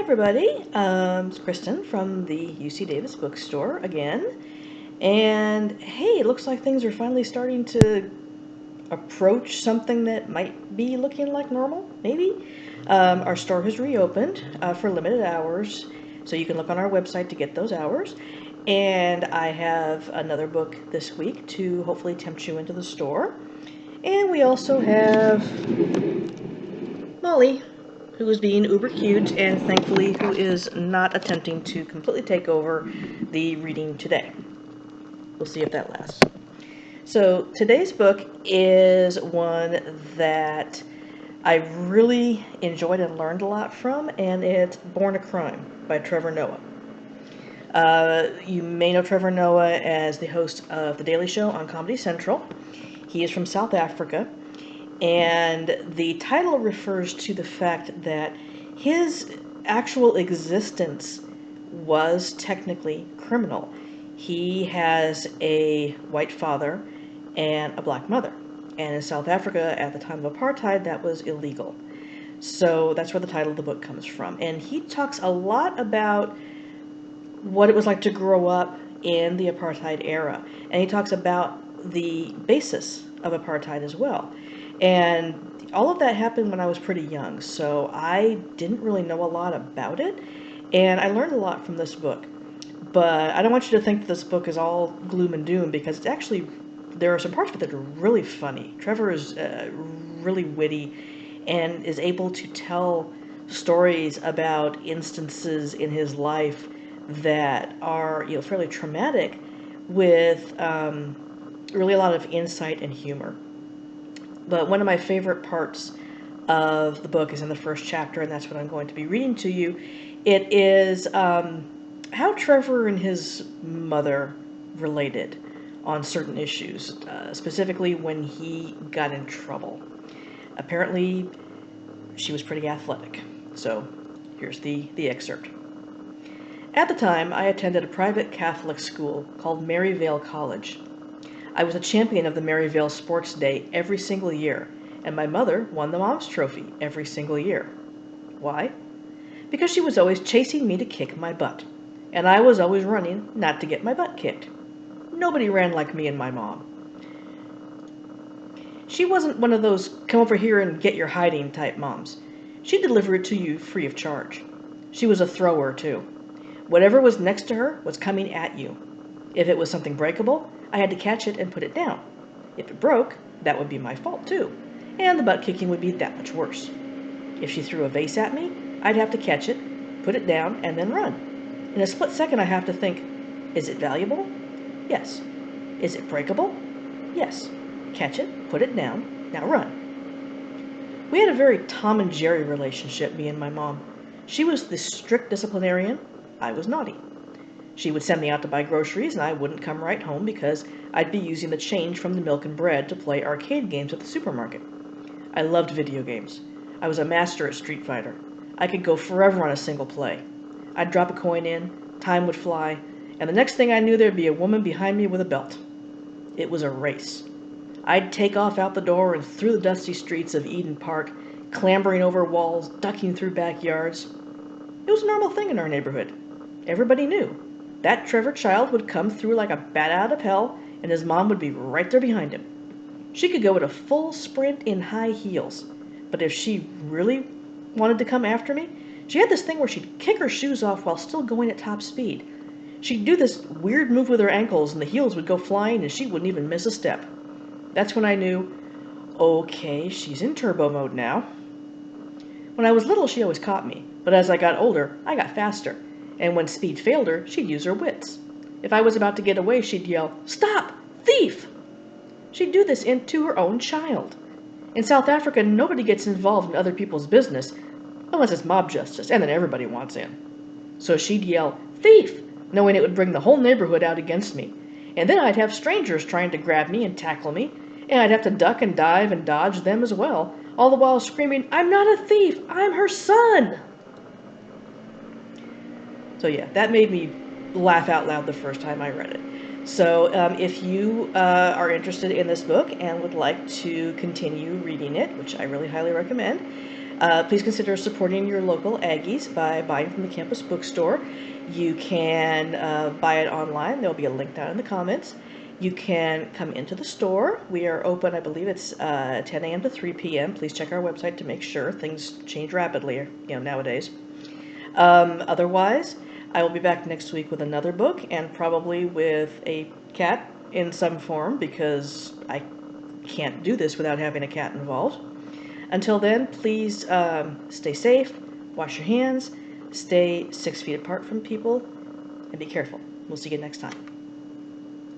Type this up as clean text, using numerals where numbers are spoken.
everybody, it's Kristin from the UC Davis bookstore again, and hey, it looks like things are finally starting to approach something that might be looking like normal, maybe. Our store has reopened for limited hours, so you can look on our website to get those hours, and I have another book this week to hopefully tempt you into the store, and we also have Molly, who is being uber cute and thankfully who is not attempting to completely take over the reading today. We'll see if that lasts. So today's book is one that I really enjoyed and learned a lot from, and it's Born a Crime by Trevor Noah. You may know Trevor Noah as the host of The Daily Show on Comedy Central. He is from South Africa. And the title refers to the fact that his actual existence was technically criminal. He has a white father and a black mother. And in South Africa, at the time of apartheid, that was illegal. So that's where the title of the book comes from. And he talks a lot about what it was like to grow up in the apartheid era. And he talks about the basis of apartheid as well. And all of that happened when I was pretty young, so I didn't really know a lot about it, and I learned a lot from this book. But I don't want you to think that this book is all gloom and doom, because it's actually, there are some parts of it that are really funny. Trevor is really witty and is able to tell stories about instances in his life that are, fairly traumatic with really a lot of insight and humor. But one of my favorite parts of the book is in the first chapter, and that's what I'm going to be reading to you. It is how Trevor and his mother related on certain issues, specifically when he got in trouble. Apparently, she was pretty athletic. So here's the excerpt. At the time, I attended a private Catholic school called Maryvale College. I was a champion of the Maryvale Sports Day every single year, and my mother won the Mom's Trophy every single year. Why? Because she was always chasing me to kick my butt, and I was always running not to get my butt kicked. Nobody ran like me and my mom. She wasn't one of those come over here and get your hiding type moms. She delivered it to you free of charge. She was a thrower too. Whatever was next to her was coming at you. If it was something breakable, I had to catch it and put it down. If it broke, that would be my fault too, and the butt kicking would be that much worse. If she threw a vase at me, I'd have to catch it, put it down, and then run. In a split second, I have to think, is it valuable? Yes. Is it breakable? Yes. Catch it, put it down, now run. We had a very Tom and Jerry relationship, me and my mom. She was the strict disciplinarian, I was naughty. She would send me out to buy groceries, and I wouldn't come right home because I'd be using the change from the milk and bread to play arcade games at the supermarket. I loved video games. I was a master at Street Fighter. I could go forever on a single play. I'd drop a coin in, time would fly, and the next thing I knew there'd be a woman behind me with a belt. It was a race. I'd take off out the door and through the dusty streets of Eden Park, clambering over walls, ducking through backyards. It was a normal thing in our neighborhood. Everybody knew. That Trevor child would come through like a bat out of hell, and his mom would be right there behind him. She could go at a full sprint in high heels, but if she really wanted to come after me, she had this thing where she'd kick her shoes off while still going at top speed. She'd do this weird move with her ankles, and the heels would go flying, and she wouldn't even miss a step. That's when I knew, okay, she's in turbo mode now. When I was little, she always caught me, but as I got older, I got faster. And when speed failed her, she'd use her wits. If I was about to get away, she'd yell, "Stop! Thief!" She'd do this to her own child. In South Africa, nobody gets involved in other people's business unless it's mob justice, and then everybody wants in. So she'd yell, "Thief!" knowing it would bring the whole neighborhood out against me. And then I'd have strangers trying to grab me and tackle me, and I'd have to duck and dive and dodge them as well, all the while screaming, "I'm not a thief! I'm her son!" So yeah, that made me laugh out loud the first time I read it. So if you are interested in this book and would like to continue reading it, which I really highly recommend, Please consider supporting your local Aggies by buying from the campus bookstore. You can buy it online. There'll be a link down in the comments. You can come into the store. We are open, I believe it's 10 a.m. to 3 p.m. Please check our website to make sure. Things change rapidly, nowadays. Otherwise, I will be back next week with another book and probably with a cat in some form because I can't do this without having a cat involved. Until then, please stay safe, wash your hands, stay 6 feet apart from people, and be careful. We'll see you next time.